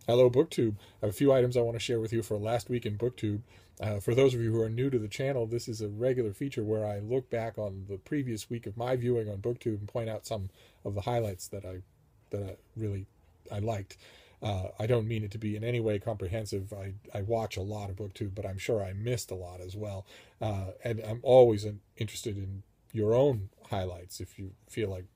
Hello, BookTube. I have a few items I want to share with you for last week in BookTube. For those of you who are new to the channel, this is a regular feature where I look back on the previous week of my viewing on BookTube and point out some of the highlights that I liked. I don't mean it to be in any way comprehensive. I watch a lot of BookTube, but I'm sure I missed a lot as well. And I'm always interested in your own highlights if you feel like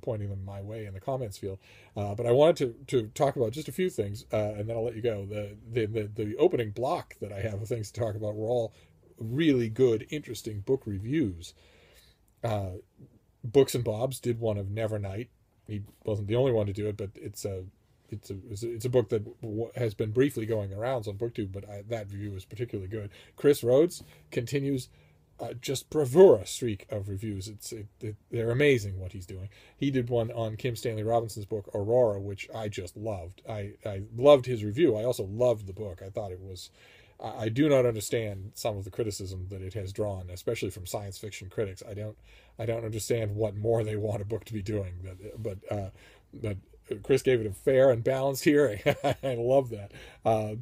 pointing them my way in the comments field. But I wanted to talk about just a few things, and then I'll let you go. The opening block that I have of things to talk about were all really good, interesting book reviews. Books&Bobs did one of Nevernight. He wasn't the only one to do it, but it's a book that has been briefly going around on BookTube, but that review is particularly good. Chris Rhodes continues just bravura streak of reviews. They're amazing what he's doing. He did one on Kim Stanley Robinson's book Aurora, which I just loved. I loved his review. I also loved the book. I thought it was. I do not understand some of the criticism that it has drawn, especially from science fiction critics. I don't understand what more they want a book to be doing. But Chris gave it a fair and balanced hearing. I love that.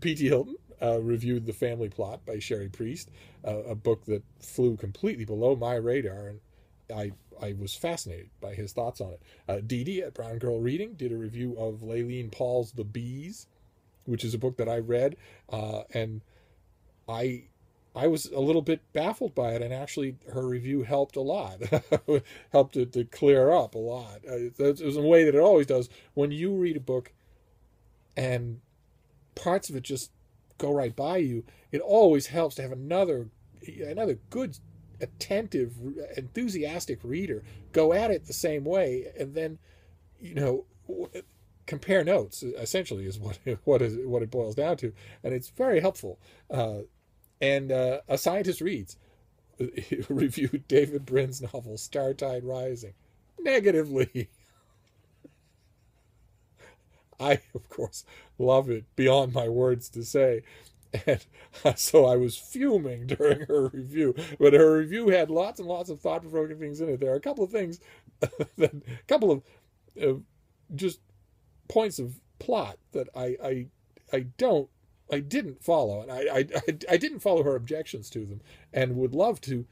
P.T. Hylton reviewed The Family Plot by Sherry Priest, a book that flew completely below my radar, and I was fascinated by his thoughts on it. Dee Dee at Brown Girl Reading did a review of Laylene Paul's The Bees, which is a book that I read, and I was a little bit baffled by it, and actually her review helped a lot. Helped it to clear up a lot. It was a way that it always does. When you read a book and parts of it just go right by you, it always helps to have another good, attentive, enthusiastic reader go at it the same way, and then compare notes. Essentially, is what it boils down to, and it's very helpful. And A Scientist Reads reviewed David Brin's novel Startide Rising negatively. I, of course, love it beyond my words to say. And so I was fuming during her review. But her review had lots and lots of thought-provoking things in it. There are a couple of things, a couple of just points of plot that I didn't follow. And I didn't follow her objections to them, and would love to,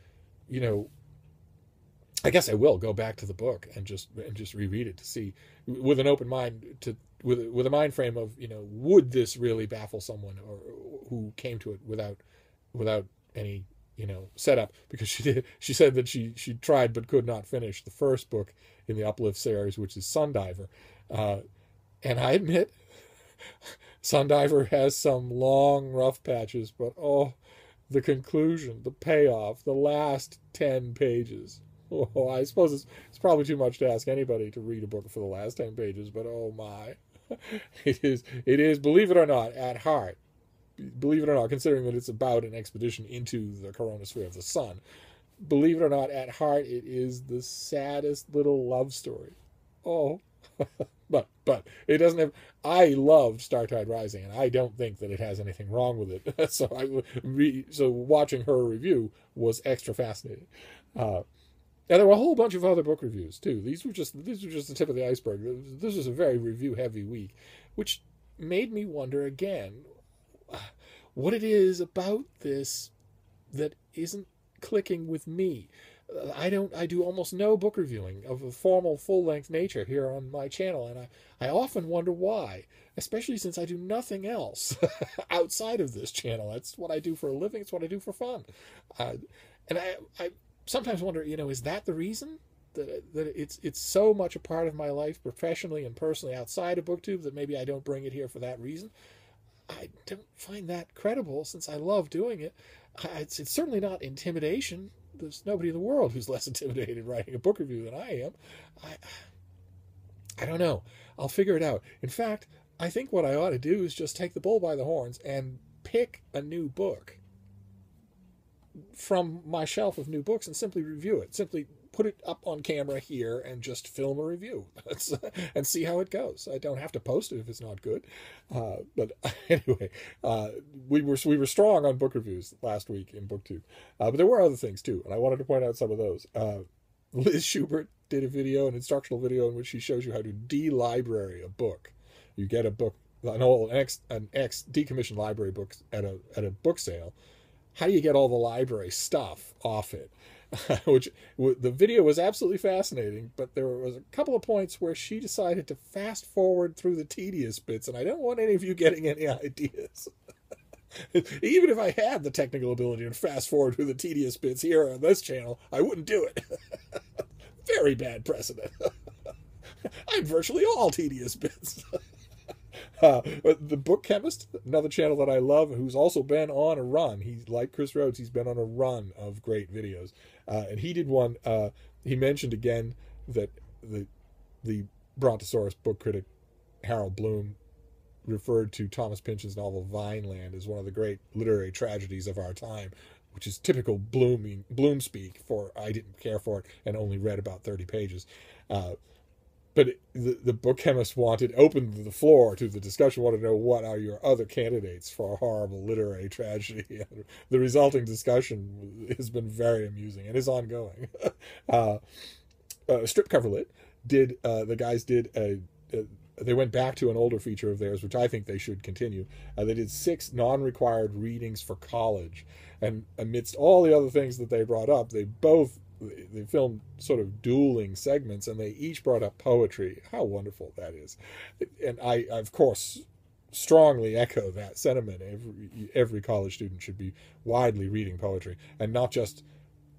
I guess I will go back to the book and just reread it to see, with an open mind, with a mind frame of, would this really baffle someone or who came to it without any setup, because she said that she tried but could not finish the first book in the Uplift series, which is Sundiver, and I admit Sundiver has some long rough patches, but the conclusion, the payoff, the last 10 pages. Oh, I suppose it's probably too much to ask anybody to read a book for the last 10 pages, but oh my. It is, believe it or not, at heart, believe it or not, considering that it's about an expedition into the coronosphere of the sun, believe it or not, at heart, it is the saddest little love story. Oh, but it doesn't have. I loved Startide Rising, and I don't think that it has anything wrong with it. So watching her review was extra fascinating. And there were a whole bunch of other book reviews too. These were just the tip of the iceberg. This was a very review heavy week, which made me wonder again what it is about this that isn't clicking with me. I do almost no book reviewing of a formal full-length nature here on my channel, and I often wonder why, especially since I do nothing else outside of this channel. That's what I do for a living. It's what I do for fun. And I sometimes wonder, is that the reason that it's so much a part of my life professionally and personally outside of BookTube that maybe I don't bring it here for that reason? I don't find that credible, since I love doing it. It's certainly not intimidation. There's nobody in the world who's less intimidated writing a book review than I am. I don't know. I'll figure it out. In fact, I think what I ought to do is just take the bull by the horns and pick a new book from my shelf of new books and simply review it. Simply put it up on camera here and just film a review and see how it goes. I don't have to post it if it's not good. But anyway, we were strong on book reviews last week in BookTube. But there were other things too, and I wanted to point out some of those. Liz Schubert did an instructional video in which she shows you how to de-library a book. You get a book an ex decommissioned library book at a book sale. How do you get all the library stuff off it? Which the video was absolutely fascinating, but there was a couple of points where she decided to fast forward through the tedious bits, and I don't want any of you getting any ideas. Even if I had the technical ability to fast forward through the tedious bits here on this channel, I wouldn't do it. Very bad precedent. I'm virtually all tedious bits. The Bookchemist, another channel that I love, who's also been on a run. He's like Chris Rhodes. He's been on a run of great videos, and he did one. He mentioned again that the Brontosaurus book critic Harold Bloom referred to Thomas Pynchon's novel Vineland as one of the great literary tragedies of our time, which is typical Bloomspeak. For I didn't care for it and only read about 30 pages. But the Bookchemist opened the floor to the discussion, wanted to know what are your other candidates for a horrible literary tragedy. And the resulting discussion has been very amusing and is ongoing. Strip Cover Lit the guys did they went back to an older feature of theirs, which I think they should continue. They did 6 non-required readings for college, and amidst all the other things that they brought up, they filmed sort of dueling segments, and they each brought up poetry. How wonderful that is. And I of course, strongly echo that sentiment. Every college student should be widely reading poetry, and not just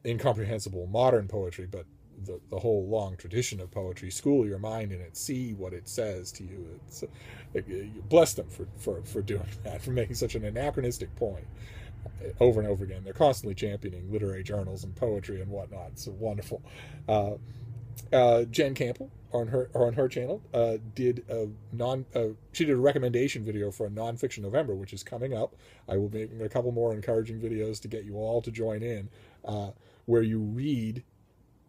incomprehensible modern poetry, but the whole long tradition of poetry. School your mind in it. See what it says to you. Bless them for doing that, for making such an anachronistic point over and over again. They're constantly championing literary journals and poetry and whatnot. It's wonderful. Jen Campbell on her channel did she did a recommendation video for a Nonfiction November, which is coming up. I will make a couple more encouraging videos to get you all to join in, where you read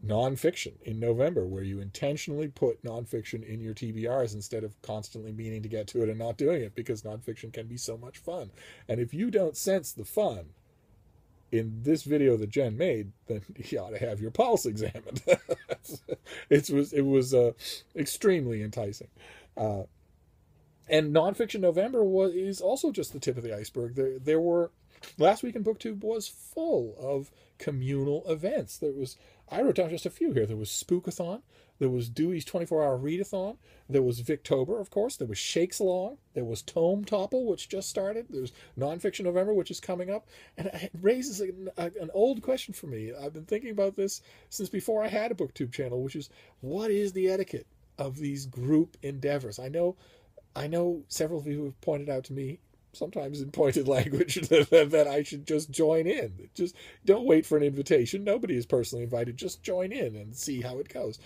nonfiction in November, where you intentionally put nonfiction in your TBRs instead of constantly meaning to get to it and not doing it, because nonfiction can be so much fun. And if you don't sense the fun in this video that Jen made, then you ought to have your pulse examined. It was extremely enticing. And Nonfiction November is also just the tip of the iceberg. There were, last week in BookTube was full of communal events. I wrote down just a few here. There was Spookathon. There was Dewey's 24-hour readathon. There was Victober, of course. There was Shakes Along. There was Tome Topple, which just started. There's Nonfiction November, which is coming up. And it raises an old question for me. I've been thinking about this since before I had a BookTube channel, which is, what is the etiquette of these group endeavors? I know several of you have pointed out to me, sometimes in pointed language, that I should just join in. Just don't wait for an invitation. Nobody is personally invited. Just join in and see how it goes.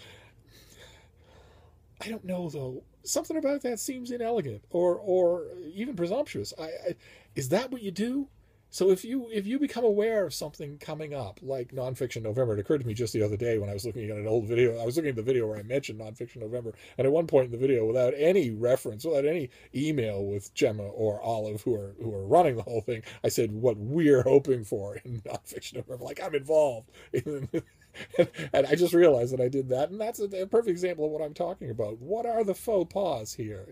I don't know, though. Something about that seems inelegant or even presumptuous. Is that what you do? So if you become aware of something coming up, like Nonfiction November, it occurred to me just the other day when I was looking at an old video. I was looking at the video where I mentioned Nonfiction November, and at one point in the video, without any reference, without any email with Gemma or Olive, who are running the whole thing, I said what we're hoping for in Nonfiction November. Like, I'm involved. And I just realized that I did that, and that's a perfect example of what I'm talking about. What are the faux pas here?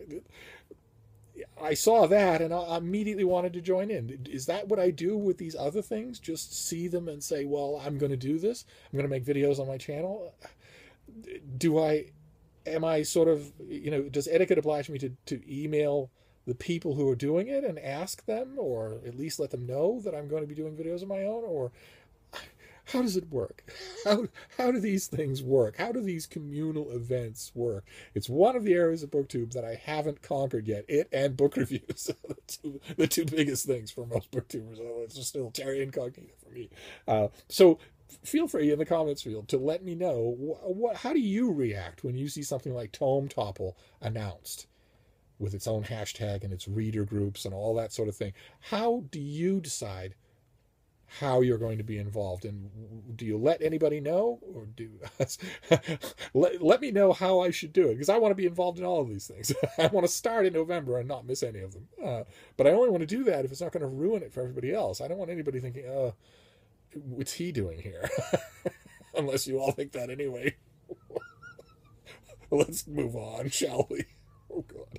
I saw that and I immediately wanted to join in. Is that what I do with these other things? Just see them and say, well, I'm going to do this. I'm going to make videos on my channel. Am I sort of, does etiquette oblige me to email the people who are doing it and ask them, or at least let them know that I'm going to be doing videos of my own? Or how does it work? How do these things work? How do these communal events work? It's one of the areas of BookTube that I haven't conquered yet. It and book reviews, the two biggest things for most BookTubers. It's just still terra incognita for me. So feel free in the comments field to let me know how do you react when you see something like Tome Topple announced with its own hashtag and its reader groups and all that sort of thing. How do you decide how you're going to be involved, and do you let anybody know, or let me know how I should do it, because I want to be involved in all of these things. I want to start in November and not miss any of them, but I only want to do that if it's not going to ruin it for everybody else. I don't want anybody thinking, what's he doing here? Unless you all think that anyway. Let's move on, shall we? Oh God.